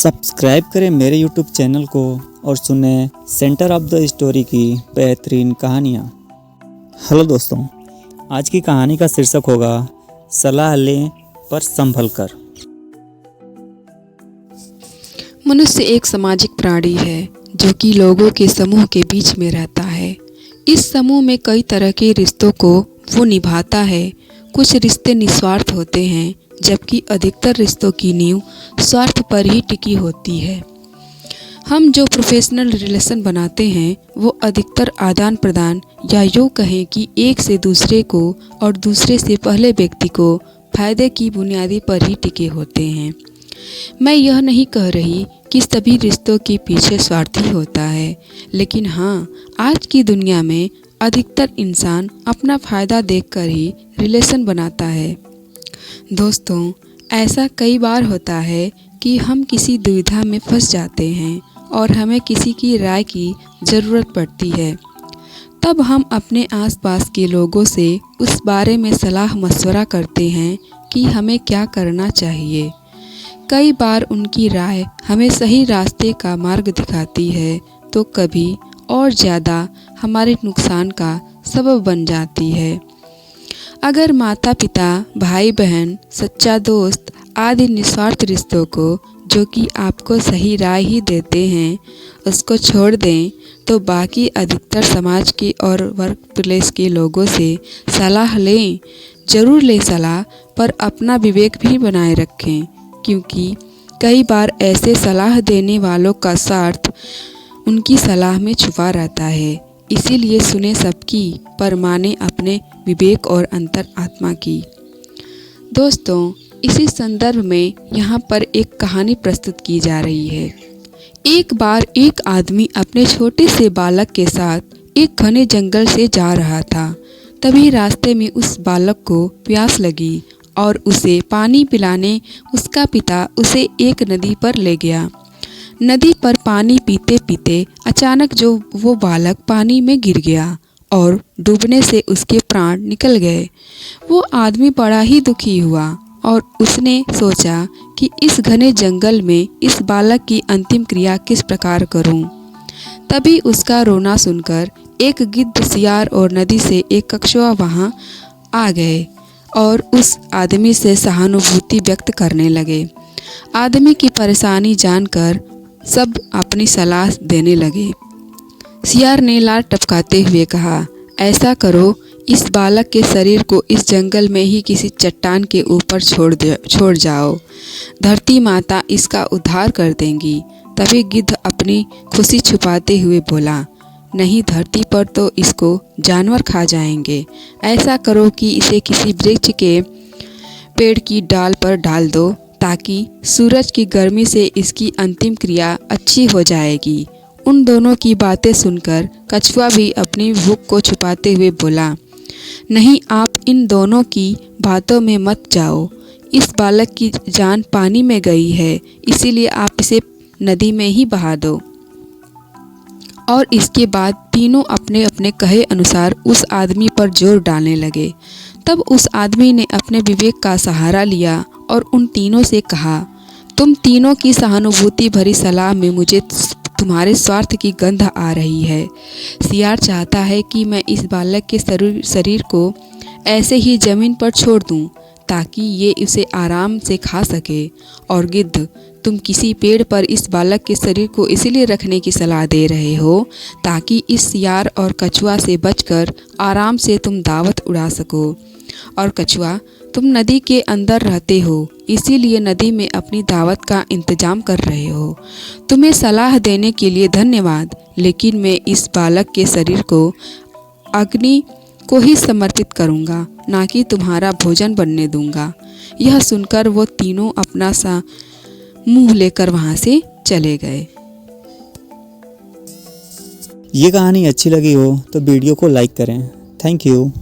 Subscribe करें मेरे YouTube channel को और सुने सेंटर ऑफ द स्टोरी की बेहतरीन कहानियाँ। हेलो दोस्तों, आज की कहानी का शीर्षक होगा सलाह लें पर संभल कर। मनुष्य एक सामाजिक प्राणी है जो कि लोगों के समूह के बीच में रहता है। इस समूह में कई तरह के रिश्तों को वो निभाता है। कुछ रिश्ते निस्वार्थ होते हैं, जबकि अधिकतर रिश्तों की नींव स्वार्थ पर ही टिकी होती है। हम जो प्रोफेशनल रिलेशन बनाते हैं वो अधिकतर आदान प्रदान या यूँ कहें कि एक से दूसरे को और दूसरे से पहले व्यक्ति को फायदे की बुनियादी पर ही टिके होते हैं। मैं यह नहीं कह रही कि सभी रिश्तों के पीछे स्वार्थी होता है, लेकिन हाँ, आज की दुनिया में अधिकतर इंसान अपना फ़ायदा देखकर ही रिलेशन बनाता है। दोस्तों, ऐसा कई बार होता है कि हम किसी दुविधा में फंस जाते हैं और हमें किसी की राय की ज़रूरत पड़ती है। तब हम अपने आसपास के लोगों से उस बारे में सलाह मशवरा करते हैं कि हमें क्या करना चाहिए। कई बार उनकी राय हमें सही रास्ते का मार्ग दिखाती है, तो कभी और ज़्यादा हमारे नुकसान का सबब बन जाती है। अगर माता पिता, भाई बहन, सच्चा दोस्त आदि निस्वार्थ रिश्तों को, जो कि आपको सही राय ही देते हैं, उसको छोड़ दें, तो बाकी अधिकतर समाज के और वर्क प्लेस के लोगों से सलाह लें। ज़रूर लें सलाह, पर अपना विवेक भी बनाए रखें, क्योंकि कई बार ऐसे सलाह देने वालों का स्वार्थ उनकी सलाह में छुपा रहता है। इसीलिए सुने सबकी, पर माने अपने विवेक और अंतर आत्मा की। दोस्तों, इसी संदर्भ में यहाँ पर एक कहानी प्रस्तुत की जा रही है। एक बार एक आदमी अपने छोटे से बालक के साथ एक घने जंगल से जा रहा था। तभी रास्ते में उस बालक को प्यास लगी और उसे पानी पिलाने उसका पिता उसे एक नदी पर ले गया। नदी पर पानी पीते पीते अचानक वो बालक पानी में गिर गया और डूबने से उसके प्राण निकल गए। वो आदमी बड़ा ही दुखी हुआ और उसने सोचा कि इस घने जंगल में इस बालक की अंतिम क्रिया किस प्रकार करूं। तभी उसका रोना सुनकर एक गिद्ध, सियार और नदी से एक कछुआ वहां आ गए और उस आदमी से सहानुभूति व्यक्त करने लगे। आदमी की परेशानी जानकर सब अपनी सलाह देने लगे। सियार ने लार टपकाते हुए कहा, ऐसा करो, इस बालक के शरीर को इस जंगल में ही किसी चट्टान के ऊपर छोड़ जाओ। धरती माता इसका उद्धार कर देंगी। तभी गिद्ध अपनी खुशी छुपाते हुए बोला, नहीं, धरती पर तो इसको जानवर खा जाएंगे। ऐसा करो कि इसे किसी वृक्ष के पेड़ की डाल पर डाल दो, ताकि सूरज की गर्मी से इसकी अंतिम क्रिया अच्छी हो जाएगी। उन दोनों की बातें सुनकर कछुआ भी अपनी भूख को छुपाते हुए बोला, नहीं, आप इन दोनों की बातों में मत जाओ। इस बालक की जान पानी में गई है, इसीलिए आप इसे नदी में ही बहा दो। और इसके बाद तीनों अपने अपने कहे अनुसार उस आदमी पर जोर डालने लगे। तब उस आदमी ने अपने विवेक का सहारा लिया और उन तीनों से कहा, तुम तीनों की सहानुभूति भरी सलाह में मुझे तुम्हारे स्वार्थ की गंध आ रही है। सियार चाहता है कि मैं इस बालक के शरीर को ऐसे ही जमीन पर छोड़ दूं, ताकि ये उसे आराम से खा सके। और गिद्ध, तुम किसी पेड़ पर इस बालक के शरीर को इसलिए रखने की सलाह दे रहे हो ताकि इस सियार और कछुआ से बचकर आराम से तुम दावत उड़ा सको। और कछुआ, तुम नदी के अंदर रहते हो, इसीलिए नदी में अपनी दावत का इंतजाम कर रहे हो। तुम्हें सलाह देने के लिए धन्यवाद, लेकिन मैं इस बालक के शरीर को अग्नि को ही समर्पित करूंगा, ना कि तुम्हारा भोजन बनने दूंगा। यह सुनकर वो तीनों अपना सा मुंह लेकर वहां से चले गए। ये कहानी अच्छी लगी हो तो वीडियो को लाइक करें। Thank you.